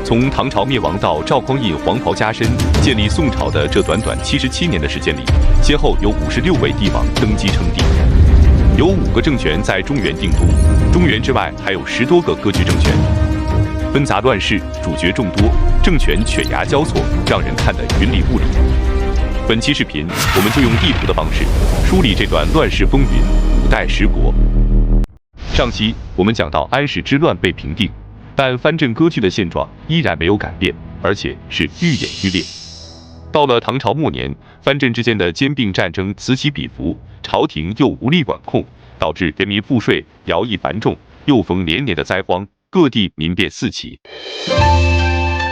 从唐朝灭亡到赵匡胤黄袍加身，建立宋朝的这短短77年的时间里，先后有56位帝王登基称帝，有5个政权在中原定都，中原之外还有10多个割据政权，纷杂乱世，主角众多，政权犬牙交错，让人看得云里雾里。本期视频，我们就用地图的方式梳理这段乱世风云，5代10国。上期我们讲到安史之乱被平定，但藩镇割据的现状依然没有改变，而且是愈演愈烈。到了唐朝末年，藩镇之间的兼并战争此起彼伏，朝廷又无力管控，导致人民赋税、徭役繁重，又逢连年的灾荒，各地民变四起。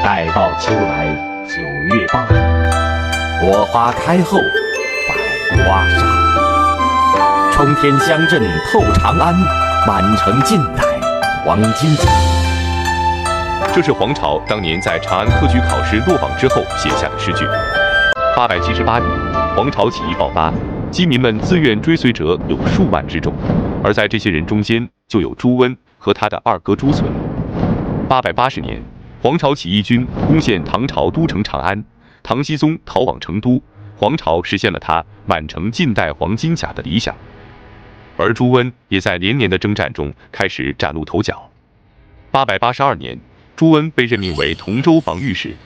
待到秋来9月8日，国花开后，百花杀，冲天香阵透长安，满城尽带黄金甲。这是黄巢当年在长安科举考试落榜之后写下的诗句。878年，黄巢起义爆发，饥民们自愿追随者有数万之众，而在这些人中间就有朱温和他的二哥朱存。880年，黄巢起义军攻陷唐朝都城长安，唐僖宗逃往成都，黄巢实现了他满城尽带黄金甲的理想。而朱温也在连年的征战中开始崭露头角。882年，朱温被任命为同州防御使。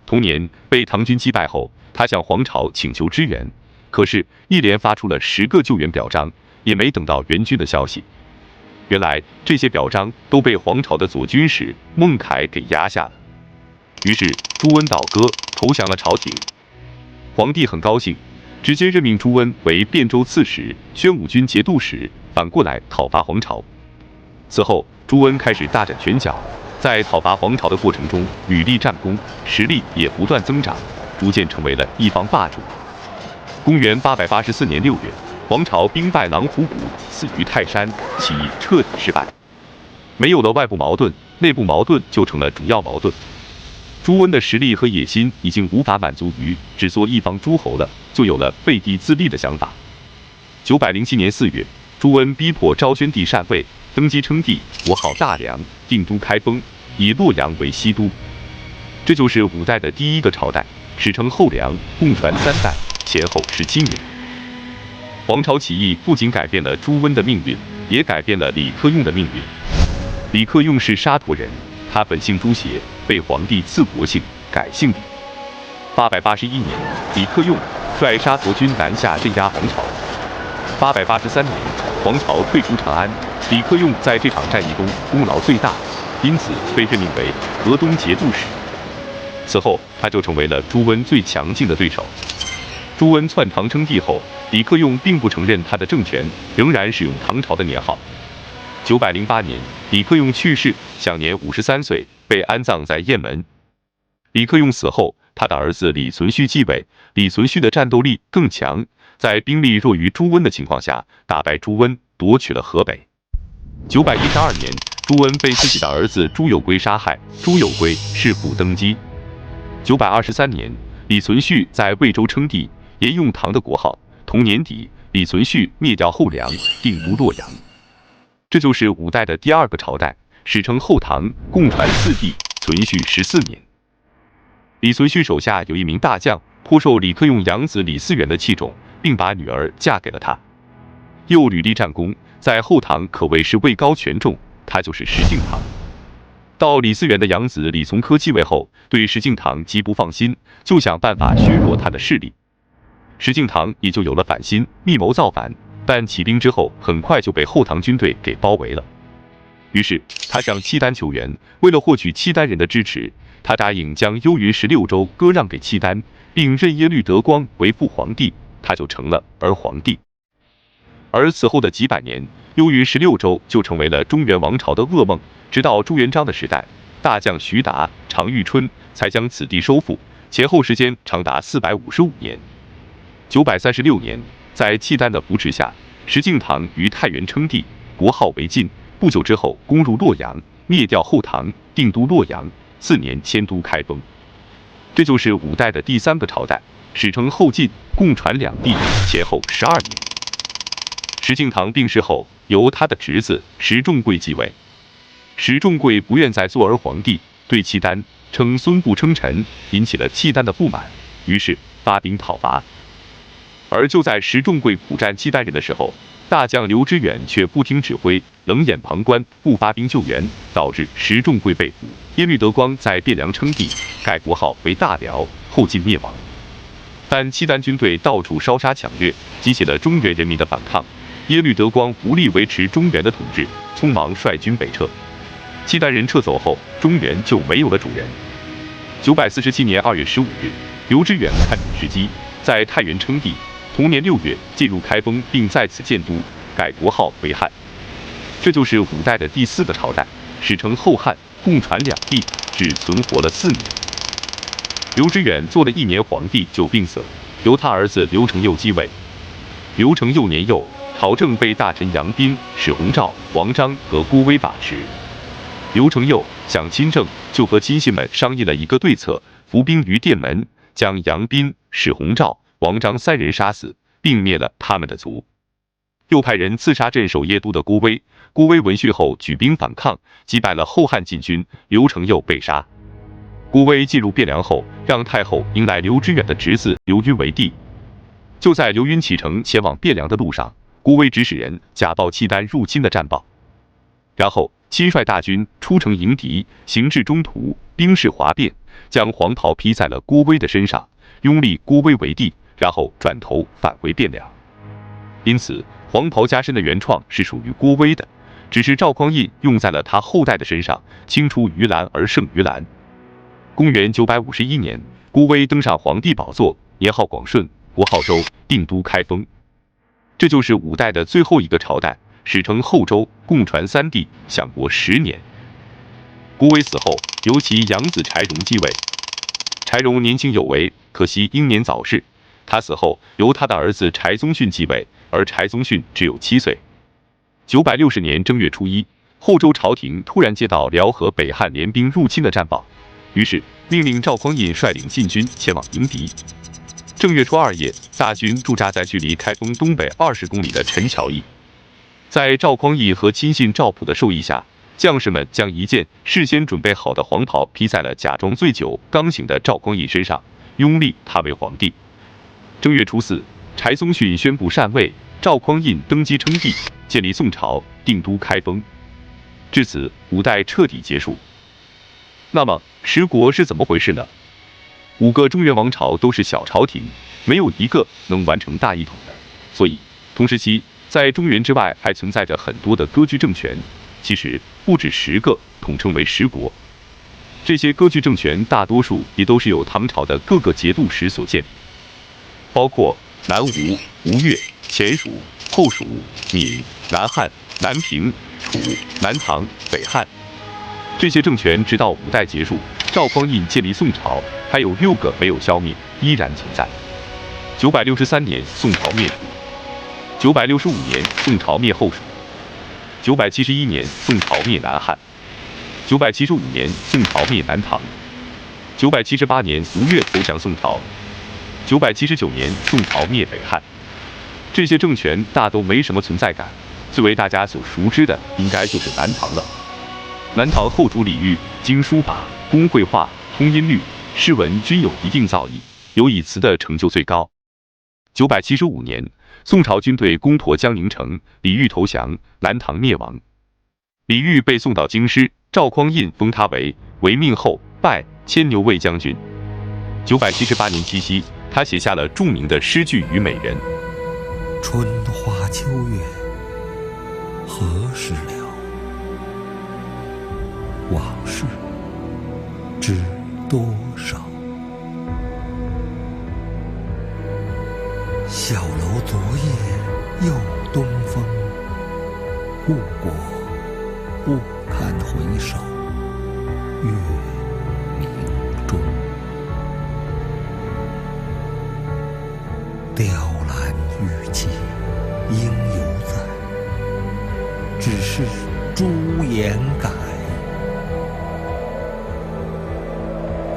同年被唐军击败后，他向黄巢请求支援，可是，一连发出了10个救援表彰，也没等到援军的消息。原来这些表彰都被黄巢的左军使孟凯给压下了。于是朱温倒戈，投降了朝廷。皇帝很高兴，直接任命朱温为汴州刺史、宣武军节度使，反过来讨伐黄巢。此后，朱温开始大展拳脚，在讨伐黄巢的过程中屡立战功，实力也不断增长，逐渐成为了一方霸主。公元884年6月，黄巢兵败狼虎谷，死于泰山，起义彻底失败。没有了外部矛盾，内部矛盾就成了主要矛盾。朱温的实力和野心已经无法满足于只做一方诸侯了，就有了废帝自立的想法。907年4月，朱温逼迫昭宣帝禅位，登基称帝，国号大梁，定都开封，以洛阳为西都。这就是5代的第一个朝代，史称后梁，共传3代，前后17年。黄巢起义不仅改变了朱温的命运，也改变了李克用的命运。李克用是沙陀人，他本姓朱邪，被皇帝赐国姓，改姓李。881年，李克用率沙陀军南下镇压黄巢。883年，黄巢退出长安，李克用在这场战役中功劳最大，因此被任命为河东节度使。此后，他就成为了朱温最强劲的对手。朱温篡唐称帝后，李克用并不承认他的政权，仍然使用唐朝的年号。908年，李克用去世，享年53岁，被安葬在雁门。李克用死后，他的儿子李存勖继位。李存勖的战斗力更强，在兵力弱于朱温的情况下，打败朱温，夺取了河北。912年，朱温被自己的儿子朱友珪杀害，朱友珪弑父登基。923年，李存勖在魏州称帝，沿用唐的国号。同年底，李存勖灭掉后梁，定都洛阳。这就是5代的第2个朝代，史称后唐，共传4帝，存续14年。李存勖手下有一名大将，颇受李克用养子李嗣源的器重，并把女儿嫁给了他。又屡立战功，在后唐可谓是位高权重，他就是石敬瑭。到李嗣源的养子李从珂继位后，对石敬瑭极不放心，就想办法削弱他的势力。石敬瑭也就有了反心，密谋造反，但起兵之后很快就被后唐军队给包围了。于是他向契丹求援，为了获取契丹人的支持，他答应将幽云16州割让给契丹，并任耶律德光为父皇帝，他就成了儿皇帝。而此后的几百年，幽云16州就成为了中原王朝的噩梦，直到朱元璋的时代，大将徐达、常遇春才将此地收复，前后时间长达455年。936年，在契丹的扶持下，石敬瑭于太原称帝，国号为晋。不久之后，攻入洛阳，灭掉后唐，定都洛阳。4年迁都开封。这就是5代的第3个朝代，史称后晋，共传2帝，前后12年。石敬瑭病逝后，由他的侄子石重贵继位。石重贵不愿再做儿皇帝，对契丹称孙不称臣，引起了契丹的不满，于是发兵讨伐。而就在石重贵苦战契丹人的时候，大将刘知远却不听指挥，冷眼旁观，不发兵救援，导致石重贵被俘。耶律德光在汴梁称帝，改国号为大辽，后晋灭亡。但契丹军队到处烧杀抢掠，激起了中原人民的反抗。耶律德光无力维持中原的统治，匆忙率军北撤。契丹人撤走后，中原就没有了主人。947年2月15日，刘知远看准时机，在太原称帝。同年6月进入开封，并在此建都，改国号为汉。这就是五代的第4个朝代，史称后汉，共传2帝，只存活了4年。刘知远做了1年皇帝就病死了，由他儿子刘承佑继位。刘承佑年幼，朝政被大臣杨斌、史弘照、王章和郭威把持。刘承佑想亲政，就和亲信们商议了一个对策，伏兵于殿门，将杨斌、史弘照、王章3人杀死，并灭了他们的族。又派人刺杀镇守邺都的郭威，郭威闻讯后举兵反抗，击败了后汉禁军，刘承佑被杀。郭威进入汴梁后，让太后迎来刘知远的侄子刘赟为帝。就在刘赟启程前往汴梁的路上，郭威指使人假报契丹入侵的战报，然后亲率大军出城迎敌，行至中途，兵势哗变，将黄袍披在了郭威的身上，拥立郭威为帝，然后转头返回汴梁。因此，黄袍加身的原创是属于郭威的，只是赵匡胤用在了他后代的身上，青出于蓝而胜于蓝。公元951年，郭威登上皇帝宝座，年号广顺，国号周，定都开封。这就是五代的最后一个朝代，史称后周，共传3帝，享国10年。郭威死后，由其养子柴荣继位。柴荣年轻有为，可惜英年早逝。他死后，由他的儿子柴宗训继位，而柴宗训只有7岁。960年正月初1，后周朝廷突然接到辽和北汉联兵入侵的战报，于是命令赵匡胤率领禁军前往迎敌。正月初2夜，大军驻扎在距离开封东北20公里的陈桥驿。在赵匡胤和亲信赵普的授意下，将士们将一件事先准备好的黄袍披在了假装醉酒刚醒的赵匡胤身上，拥立他为皇帝。正月初4，柴宗训宣布禅位，赵匡胤登基称帝，建立宋朝，定都开封。至此，五代彻底结束。那么十国是怎么回事呢？5个中原王朝都是小朝廷，没有一个能完成大一统的，所以同时期在中原之外还存在着很多的割据政权，其实不止10个，统称为10国。这些割据政权大多数也都是由唐朝的各个节度使所建立，包括南吴、吴越、前蜀、后蜀、闽、南汉、南平、楚、南唐、北汉。这些政权直到5代结束，赵匡胤建立宋朝，还有6个没有消灭，依然存在。963年，宋朝灭楚；965年，宋朝灭后蜀；971年，宋朝灭南汉；975年，宋朝灭南唐；978年，吴越投降宋朝；979年，宋朝灭北汉。这些政权大都没什么存在感，最为大家所熟知的应该就是南唐了。南唐后主李煜，经书法、工绘画、通音律、诗文均有一定造诣，有以词的成就最高。975年，宋朝军队攻破江宁城，李煜投降，南唐灭亡。李煜被送到京师，赵匡胤封他为命后，拜牵牛卫将军。978年七夕，他写下了著名的诗句《虞美人》：春花秋月何时了？往事知多少？小楼昨夜又东风，故国不堪回首月明中。雕栏玉砌应犹在，只是朱颜改。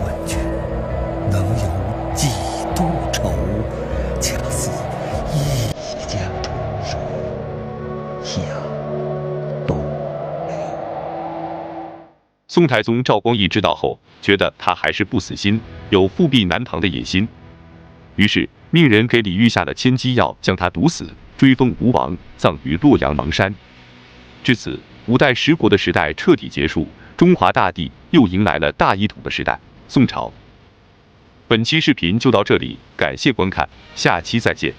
问君能有几多愁？恰似一江水向东流。宋太宗赵光义知道后，觉得他还是不死心，有复辟南唐的野心，于是命人给李煜下了千机药，将他毒死，追封吴王，葬于洛阳邙山。至此，五代十国的时代彻底结束，中华大地又迎来了大一统的时代——宋朝。本期视频就到这里，感谢观看，下期再见。